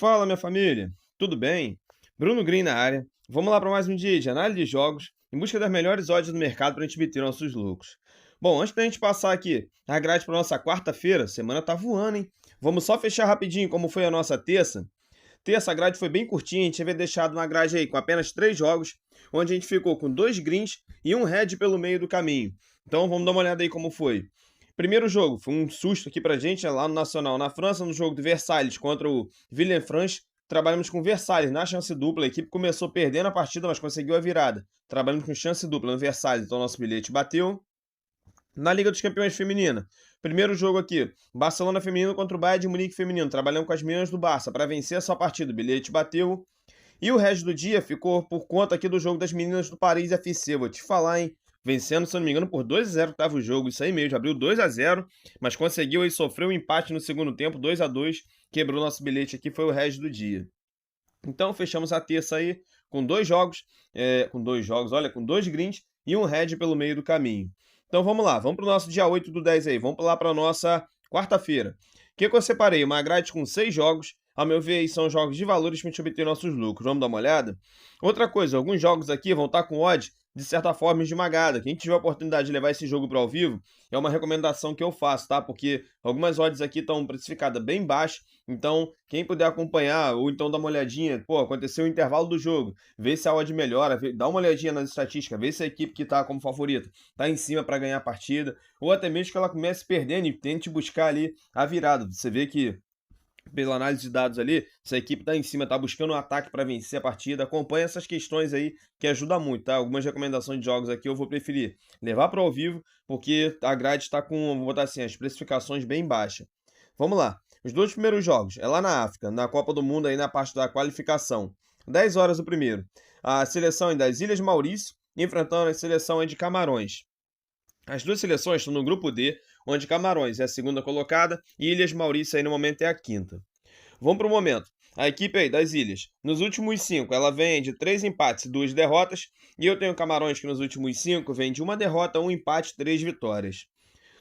Fala, minha família, tudo bem? Bruno Green na área. Vamos lá para mais um dia de análise de jogos em busca das melhores odds do mercado para a gente obter nossos lucros. Bom, antes da gente passar aqui a grade para nossa quarta-feira, semana tá voando, hein? Vamos só fechar rapidinho como foi a nossa terça. Terça, a grade foi bem curtinha, a gente havia deixado uma grade aí com apenas 3 jogos, onde a gente ficou com 2 greens e um red pelo meio do caminho. Então vamos dar uma olhada aí como foi. Primeiro jogo, foi um susto aqui pra gente, lá no Nacional, na França, no jogo do Versalhes contra o Villefranche. Trabalhamos com Versalhes na chance dupla. A equipe começou perdendo a partida, mas conseguiu a virada. Trabalhamos com chance dupla no Versalhes, então nosso bilhete bateu. Na Liga dos Campeões Feminina, primeiro jogo aqui, Barcelona Feminino contra o Bayern de Munique Feminino. Trabalhamos com as meninas do Barça para vencer a sua partida, o bilhete bateu. E o resto do dia ficou por conta aqui do jogo das meninas do Paris FC. Vou te falar, hein? Vencendo, se eu não me engano, por 2-0 que tava o jogo. Isso aí mesmo, abriu 2-0, mas conseguiu aí sofrer um empate no segundo tempo, 2-2. Quebrou nosso bilhete aqui, foi o resto do dia. Então, fechamos a terça aí com 2 jogos, olha, com 2 greens e um red pelo meio do caminho. Então, vamos lá, vamos para o nosso dia 8/10 aí, vamos lá para a nossa quarta-feira. O que eu separei? Uma grade com 6 jogos, ao meu ver, aí são jogos de valores para a gente obter nossos lucros. Vamos dar uma olhada? Outra coisa, alguns jogos aqui vão estar com odds, de certa forma, esmagada. Quem tiver a oportunidade de levar esse jogo para ao vivo, é uma recomendação que eu faço, tá? Porque algumas odds aqui estão precificadas bem baixo, então quem puder acompanhar, ou então dar uma olhadinha, pô, aconteceu o intervalo do jogo, vê se a odd melhora, dá uma olhadinha nas estatísticas, vê se a equipe que está como favorita está em cima para ganhar a partida, ou até mesmo que ela comece perdendo e tente buscar ali a virada. Você vê que, pela análise de dados ali, se a equipe está em cima, está buscando um ataque para vencer a partida, acompanha essas questões aí que ajuda muito, tá? Algumas recomendações de jogos aqui eu vou preferir levar para ao vivo, porque a grade está com, vou botar assim, as precificações bem baixas. Vamos lá. Os 2 primeiros jogos é lá na África, na Copa do Mundo, aí na parte da qualificação. 10 horas o primeiro. A seleção é das Ilhas Maurício, enfrentando a seleção é de Camarões. As duas seleções estão no grupo D, onde Camarões é a segunda colocada e Ilhas Maurício aí no momento é a quinta. Vamos para o momento. A equipe aí das Ilhas, nos últimos 5, ela vem de 3 empates e 2 derrotas, e eu tenho Camarões que nos últimos 5 vem de 1 derrota, 1 empate e 3 vitórias.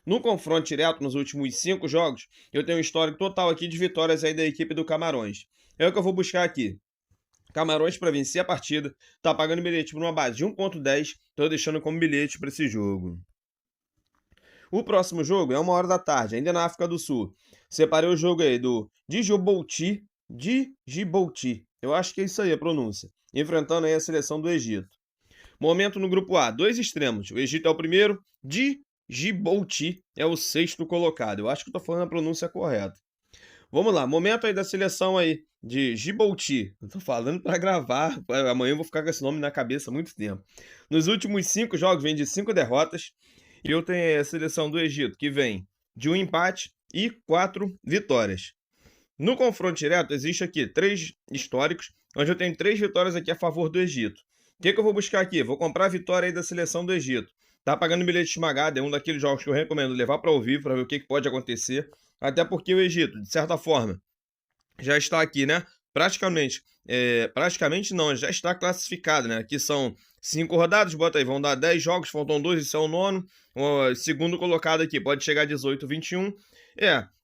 No confronto direto, nos últimos 5 jogos, eu tenho um histórico total aqui de vitórias aí da equipe do Camarões. É o que eu vou buscar aqui. Camarões para vencer a partida, tá pagando bilhete por uma base de 1.10, estou deixando como bilhete para esse jogo. O próximo jogo é 1 hora da tarde, ainda na África do Sul. Separei o jogo aí do Djibouti, eu acho que é isso aí a pronúncia, enfrentando aí a seleção do Egito. Momento no grupo A, 2 extremos. O Egito é o primeiro, Djibouti é o 6º colocado. Eu acho que estou falando a pronúncia correta. Vamos lá, momento aí da seleção aí de Djibouti. Eu tô falando para gravar, amanhã eu vou ficar com esse nome na cabeça há muito tempo. Nos últimos 5 jogos vem de 5 derrotas. E eu tenho a seleção do Egito, que vem de 1 empate e 4 vitórias. No confronto direto, existe aqui 3 históricos, onde eu tenho 3 vitórias aqui a favor do Egito. O que eu vou buscar aqui? Vou comprar a vitória aí da seleção do Egito. Tá pagando bilhete esmagado, é um daqueles jogos que eu recomendo levar para ouvir, para ver o que pode acontecer. Até porque o Egito, de certa forma, já está aqui, né? Praticamente não, já está classificado, né? Aqui são 5 rodadas, bota aí, vão dar 10 jogos, faltam 2, isso é o nono. O segundo colocado aqui pode chegar a 18, 21.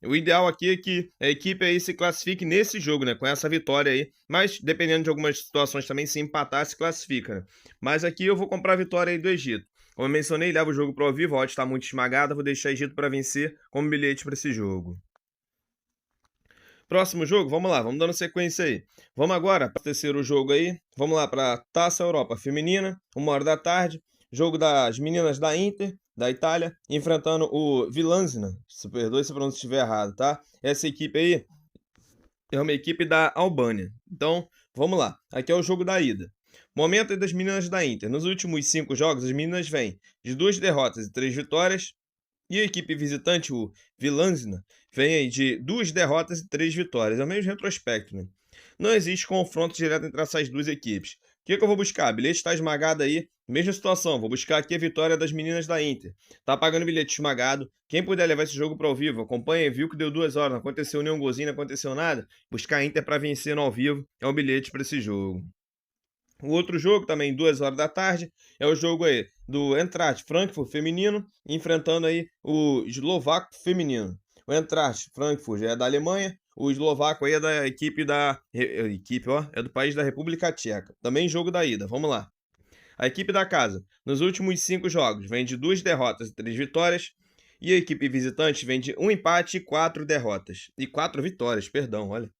O ideal aqui é que a equipe aí se classifique nesse jogo, né? Com essa vitória aí. Mas, dependendo de algumas situações também, se empatar, se classifica, né? Mas aqui eu vou comprar a vitória aí do Egito. Como eu mencionei, leva o jogo para o vivo, a odd está muito esmagada, vou deixar o Egito para vencer como bilhete para esse jogo. Próximo jogo, vamos lá, vamos dando sequência aí. Vamos agora para o terceiro jogo aí. Vamos lá para a Taça Europa Feminina, 1 hora da tarde. Jogo das meninas da Inter, da Itália, enfrentando o Vilanzina. Se perdoe se a pronúncia estiver errado, tá? Essa equipe aí é uma equipe da Albânia. Então, vamos lá. Aqui é o jogo da ida. Momento aí das meninas da Inter. Nos últimos 5 jogos, as meninas vêm de 2 derrotas e 3 vitórias. E a equipe visitante, o Vilanzina, vem aí de 2 derrotas e 3 vitórias. É o mesmo retrospecto, né? Não existe confronto direto entre essas duas equipes. O que eu vou buscar? Bilhete está esmagado aí, mesma situação. Vou buscar aqui a vitória das meninas da Inter. Tá pagando bilhete esmagado. Quem puder levar esse jogo para ao vivo, acompanha, viu que deu 2 horas, não aconteceu nenhum golzinho, não aconteceu nada. Buscar a Inter para vencer no ao vivo é um bilhete para esse jogo. O outro jogo, também 2 horas da tarde, é o jogo aí do Eintracht Frankfurt feminino, enfrentando aí o eslovaco feminino. O Eintracht Frankfurt já é da Alemanha, O eslovaco aí é da equipe é do país da República Tcheca. Também jogo da ida, vamos lá. A equipe da casa, nos últimos 5 jogos, vem de 2 derrotas e 3 vitórias. E a equipe visitante vem de 1 empate e 4 derrotas. E 4 vitórias, perdão, olha.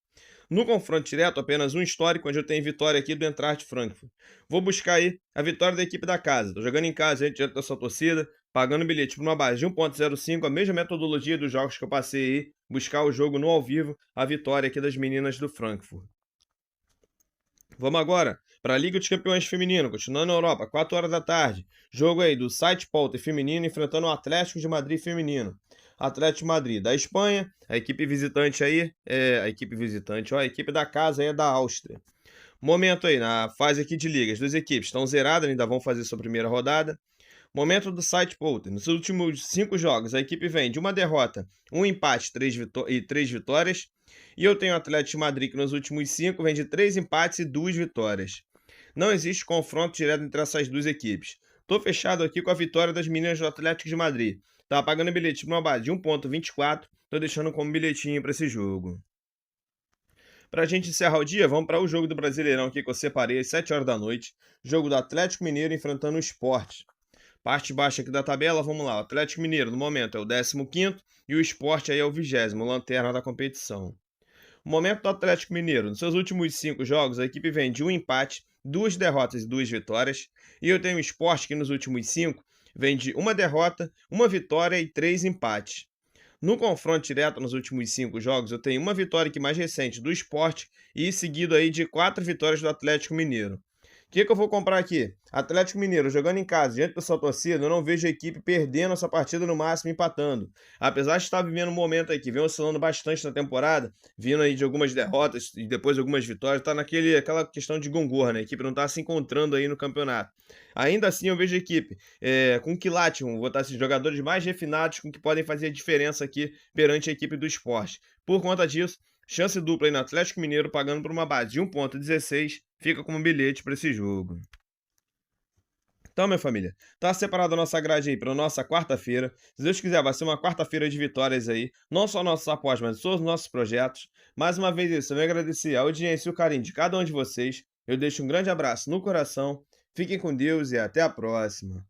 No confronto direto, apenas um histórico, onde eu tenho vitória aqui do Eintracht Frankfurt. Vou buscar aí a vitória da equipe da casa. Tô jogando em casa, aí, diante da sua torcida, pagando bilhete por uma base de 1,05, a mesma metodologia dos jogos que eu passei aí, buscar o jogo no ao vivo, a vitória aqui das meninas do Frankfurt. Vamos agora para a Liga dos Campeões Feminino, continuando na Europa, 4 horas da tarde. Jogo aí do Site Polter feminino enfrentando o Atlético de Madrid feminino. Atlético de Madrid da Espanha, a equipe visitante aí, a equipe da casa aí é da Áustria. Momento aí, na fase aqui de liga, as duas equipes estão zeradas, ainda vão fazer sua primeira rodada. Momento do Site Polter. Nos últimos 5 jogos, a equipe vem de uma derrota, um empate e 3 vitórias. E eu tenho o Atlético de Madrid, que nos últimos 5 vem de 3 empates e 2 vitórias. Não existe confronto direto entre essas duas equipes. Tô fechado aqui com a vitória das meninas do Atlético de Madrid. Tá pagando bilhete numa base de 1,24. Tô deixando como bilhetinho para esse jogo. Pra gente encerrar o dia, vamos para o jogo do Brasileirão aqui que eu separei às 7 horas da noite. Jogo do Atlético Mineiro enfrentando o Sport. Parte baixa aqui da tabela, vamos lá. O Atlético Mineiro, no momento, é o 15º e o Sport aí é o 20º, lanterna da competição. O momento do Atlético Mineiro, nos seus últimos 5 jogos, a equipe vem de um empate, 2 derrotas e 2 vitórias. E eu tenho o Sport, que nos últimos 5 vem de uma derrota, uma vitória e 3 empates. No confronto direto nos últimos 5 jogos, eu tenho uma vitória que mais recente do Sport e seguido aí de 4 vitórias do Atlético Mineiro. O que eu vou comprar aqui? Atlético Mineiro jogando em casa, diante da sua torcida, eu não vejo a equipe perdendo essa partida, no máximo empatando. Apesar de estar vivendo um momento aí que vem oscilando bastante na temporada, vindo aí de algumas derrotas e depois algumas vitórias, tá aquela questão de gongorra, né? A equipe não tá se encontrando aí no campeonato. Ainda assim, eu vejo a equipe com quilate, vou botar esses jogadores mais refinados com que podem fazer a diferença aqui perante a equipe do Sport. Por conta disso, chance dupla aí no Atlético Mineiro, pagando por uma base de 1,16, fica como bilhete para esse jogo. Então, minha família, tá separada a nossa grade aí para nossa quarta-feira. Se Deus quiser, vai ser uma quarta-feira de vitórias aí. Não só nossos apoios, mas todos os nossos projetos. Mais uma vez isso, eu me agradecer a audiência e o carinho de cada um de vocês. Eu deixo um grande abraço no coração. Fiquem com Deus e até a próxima.